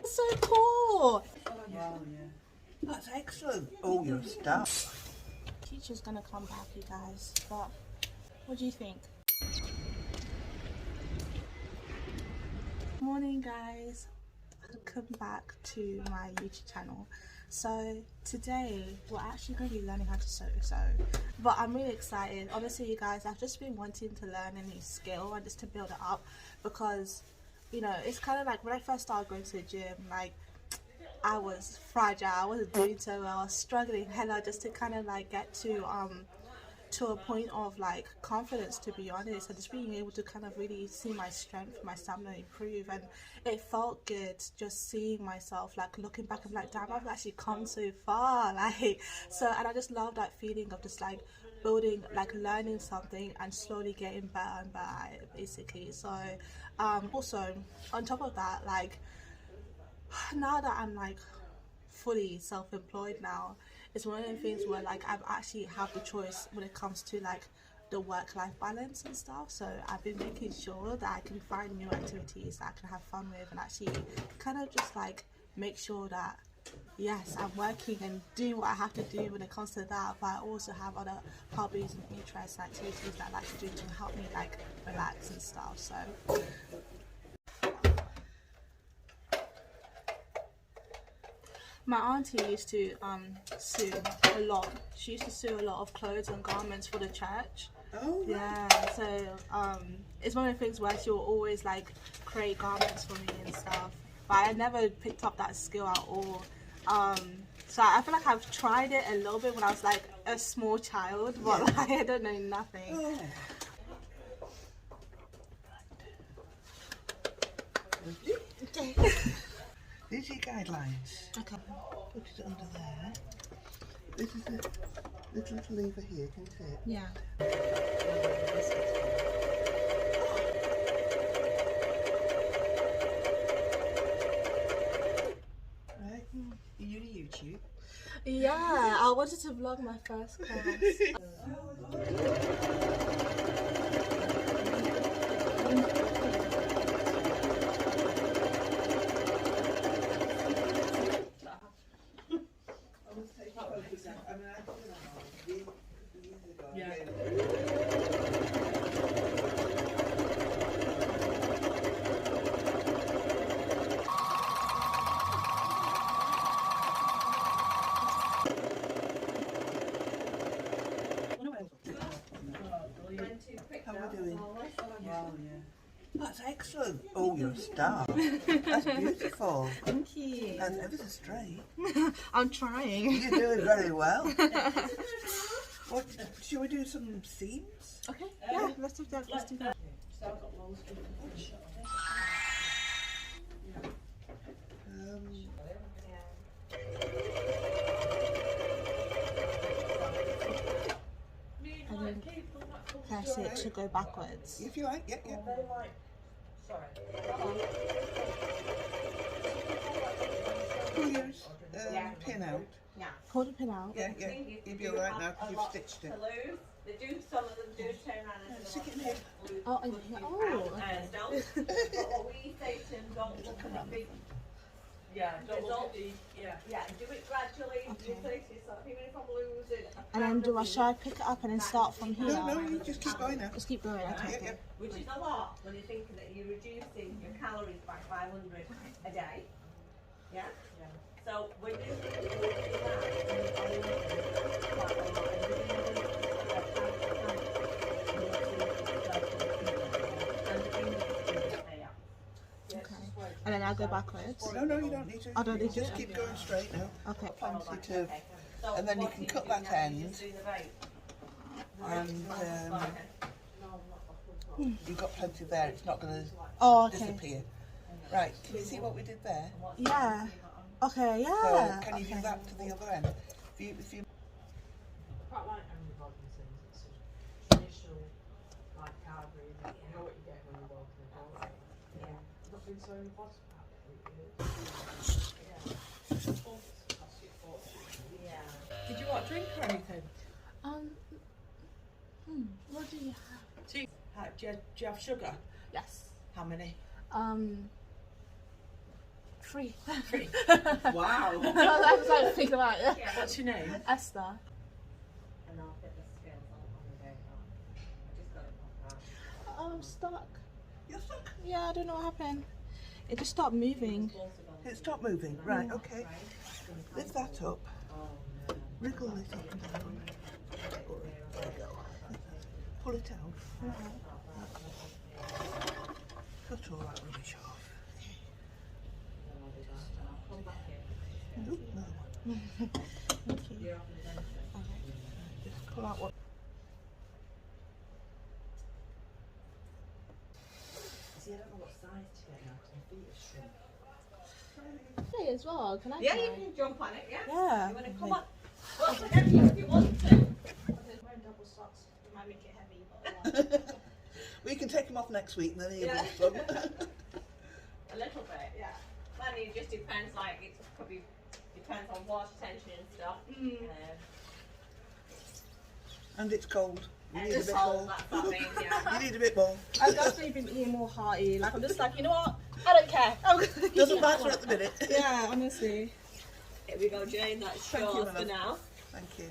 It's so cool. Wow, yeah. That's excellent. All your stuff. Teacher's gonna come back, you guys, but what do you think? Morning, guys. Welcome back to my YouTube channel. So today we're actually going to be learning how to sew, but I'm really excited. Honestly, you guys, I've just been wanting to learn a new skill and just to build it up, because you know, it's kind of like when I first started going to the gym, like I was fragile, I wasn't doing so well, I was struggling hella just to kind of like get to a point of like confidence, to be honest, and just being able to kind of really see my strength, my stamina improve. And it felt good just seeing myself, like looking back, I'm like, damn, I've actually come so far, like, so. And I just love that feeling of just like building, like learning something and slowly getting better and better at it, basically. So also on top of that, like now that I'm like fully self-employed now, it's one of the things where like I've actually have the choice when it comes to like the work-life balance and stuff. So I've been making sure that I can find new activities that I can have fun with and actually kind of just like make sure that yes, I'm working and do what I have to do when it comes to that, but I also have other hobbies and interests and activities that I like to do to help me like relax and stuff. So my auntie used to sew a lot. She used to sew a lot of clothes and garments for the church. Oh, yeah. So it's one of the things where she'll always like create garments for me and stuff. But I never picked up that skill at all. So I feel like I've tried it a little bit when I was like a small child, but yeah. like, I don't know nothing. Oh. Okay. These are your guidelines. Okay. Put it under there. This is a little lever here, can you see it? Yeah. Right. Are you on YouTube? Yeah, I wanted to vlog my first class. Yeah. How are we doing? Wow, yeah. That's excellent. All your stuff. That's beautiful. Thank you. And ever so straight. I'm trying. You're doing very well. What, shall we do some seams? Okay, yeah, let's do that. Let's do that. And then press it to go backwards. If you like, yeah. Pull your pin out. Pull the pin out. Yeah. You'll be alright now because you've stitched it. They do, some of them do turn around and Stick it in here. Oh, in here. Oh, okay. But what we say to them, don't look at the big. Yeah, don't look at the, Yeah, do it gradually. Okay. You say to yourself, even if I'm losing. And then should I pick it up and then start from here? No, you just keep going now. Just keep going. Okay. Yeah. Which is a lot when you're thinking that you're reducing your calories by 500 a day. Yeah? So when you do Okay. And then I'll go backwards. No, you don't need to. I don't need to. Just keep going straight now. Okay. Plenty to. And then you can cut that end. And you've got plenty there. It's not going to disappear. Right. Can you see what we did there? Yeah. Okay. Yeah. So can you do that to the other end? If you quite like Emily Robinson's. It's a traditional, like carvery. You know what you get when you walk in the door. Yeah. Not been sewing the bottom part. Yeah. Did you want a drink or anything? What do you have? Tea. Do you have sugar? Yes. How many? free. Free. Wow. I was like thinking about it. Yeah. What's your name? Esther. And I'll fit the scales on the day off. I just got it off that. I'm stuck. You're stuck. Yeah, I don't know what happened. It just stopped moving. It stopped moving. Right, okay. Lift that up. Wriggle it up and down. There you go. Pull it out. Cut all that rubbish off. Oop, another one. Thank you. Okay. Just pull out what. See, I don't know what size to get now because my feet are shrunk. Hey, as well. Can I Yeah, try? you can jump on it, yeah? Yeah. You want to come on? Well, whatever if you want to. Wearing double socks might make it heavy, but We can take them off next week and then you'll Yeah. be fun. A little bit, yeah. Well, it just depends, like, it probably depends on water tension and stuff. And it's cold. You And need a the bit salt, more. that's what I mean, yeah. You need a bit more. I've definitely been eating more hearty. Like I'm just like, you know what? I don't care. I'm gonna eat Doesn't it. matter at the minute. Yeah, honestly. Here we go, Jane, that's Thank you, yours my for love. now. Thank you.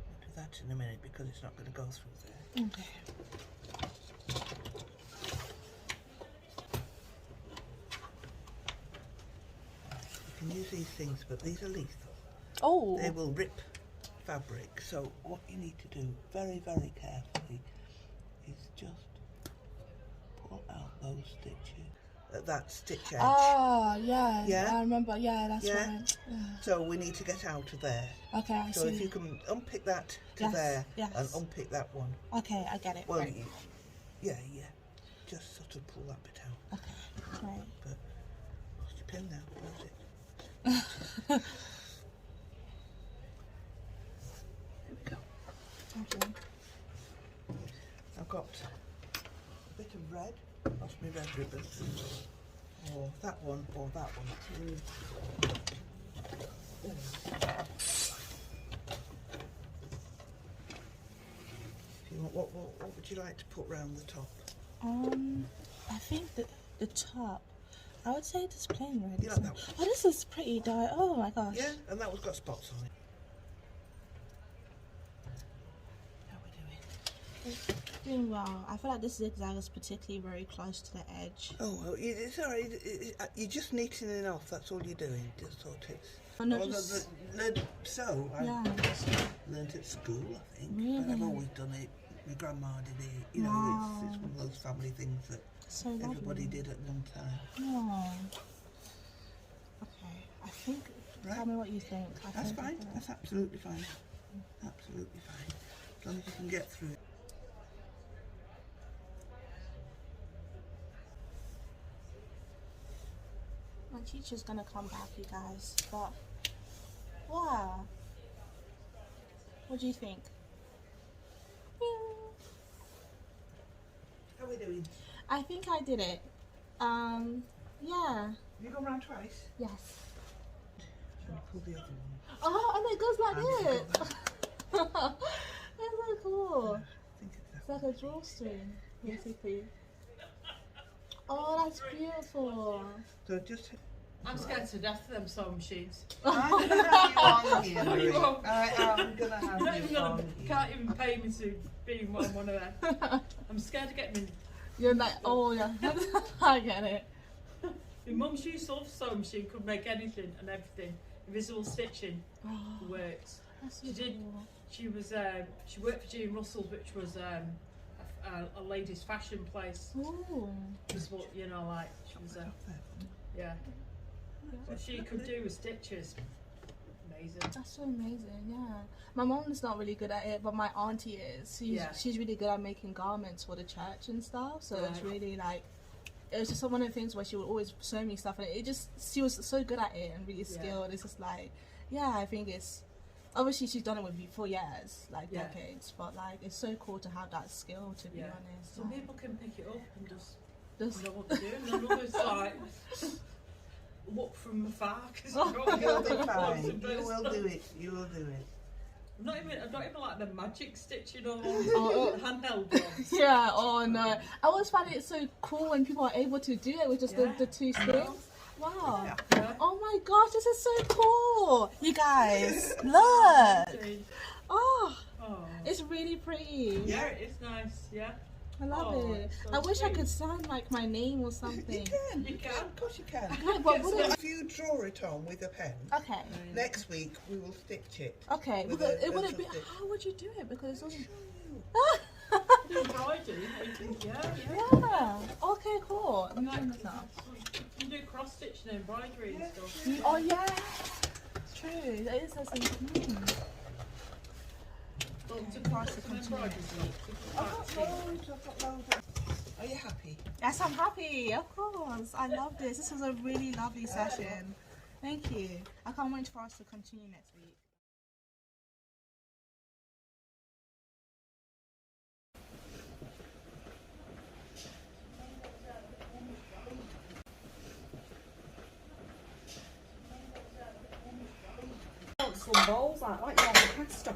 I'll do that in a minute because it's not going to go through there. Okay. You can use these things, but these are lethal. Oh. They will rip fabric. So what you need to do very, very carefully is just pull out those stitches. That stitch edge. Ah, yeah. Yeah? I remember. Yeah, that's Yeah? right. Yeah. So we need to get out of there. Okay, I So see. if you can unpick that to Yes, there yes. and unpick that one. Okay, I get it. Well, right. yeah. Just sort of pull that bit out. Okay. Right. But lost your pin now. Where's it? Here we go. Okay. I've got a bit of red. Lost my red ribbon. Or that one, or that one. If you want, what would you like to put round the top? I think the top. I would say this plain red. You like isn't that it? one? Oh, this is pretty dark. Oh my gosh. Yeah, and that one's got spots on it. How are we doing? Doing well. I feel like this zigzag is particularly very close to the edge. Oh, well, it's all right. You're just neatening it off. That's all you're doing. Just sort of. Oh, no, Well, just- I Yeah. learnt at school, I think. Really? And I've always done it. My grandma did it. You know, Wow. it's one of those family things that So lovely. everybody did at one time. Oh. Okay. I think. Right. Tell me what you think. That's fine. That's absolutely fine. Absolutely fine. As long as you can get through it. My teacher's gonna come back, you guys. But wow. What do you think? How are we doing? I think I did it. Yeah. Have you gone round twice? Yes. Shall we pull the other one? Oh, and it goes like And this. That's so cool. I think it's It's that like a drawstring, basically. Oh, that's beautiful. So just. I'm scared to death of them sewing machines. I'm going to have you on here, No, you Marie. won't. I am going to have You're not even you gonna, on here. can't even pay me to be one of them. I'm scared to get me. You're like, oh yeah, I get it. My mum's used to sewing machine could make anything and everything. Invisible stitching Oh, works. that's so She did. cool. She was she worked for Jean Russell's, which was a ladies' fashion place. Ooh. Was what you know, like she was yeah. What she could do with stitches, amazing. That's so amazing, yeah. My mom's not really good at it, but my auntie is. She's really good at making garments for the church and stuff. So it's Right. really like, it was just one of the things where she would always sew me stuff, and it just, she was so good at it and really skilled. It's just like, yeah, I think it's, obviously she's done it with me for years, like decades, but like it's so cool to have that skill, to be honest. Some Like, people can pick it up and just just know what to do, and then others like. look from afar because You'll be fine. You will do it. You will do it. I'm not even like the magic stitching or handheld ones. Yeah, oh no. I always find it so cool when people are able to do it with just the two strings. Wow. Yeah. Oh my gosh, this is so cool. You guys, look. Oh, it's really pretty. Yeah, it is nice. Yeah. I love it. So I wish I sweet. could sign like my name or something. You can. Of course you can. No, but would it... If you draw it on with a pen, Okay. next week we will stitch it. Okay. With Because a it wouldn't be. pencil stitch. How would you do it? Because it's all. Embroidery. Yeah. Yeah. Okay. Cool. I'm doing this now. You do cross stitching and embroidery and stuff. Oh yeah. It's true. It is the same. To cross the embroidery. I've got loads. Are you happy? Yes, I'm happy. Of course. I love this. This was a really lovely session. Thank you. I can't wait for us to continue next week. Some bowls like you have the pasta.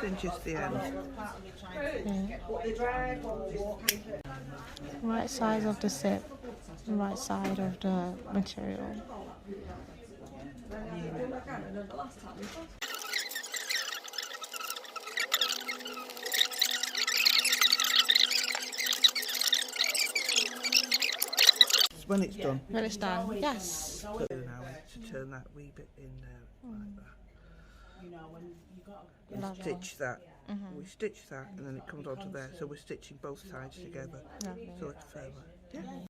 Cinches the end. Right side of the zip, right side of the material. When it's done. When it's done, yes. Now to turn that wee bit in there like that. And stitch that. We stitch that and then it comes onto there. So we're stitching both sides together. Lovely. So it's further. Yeah.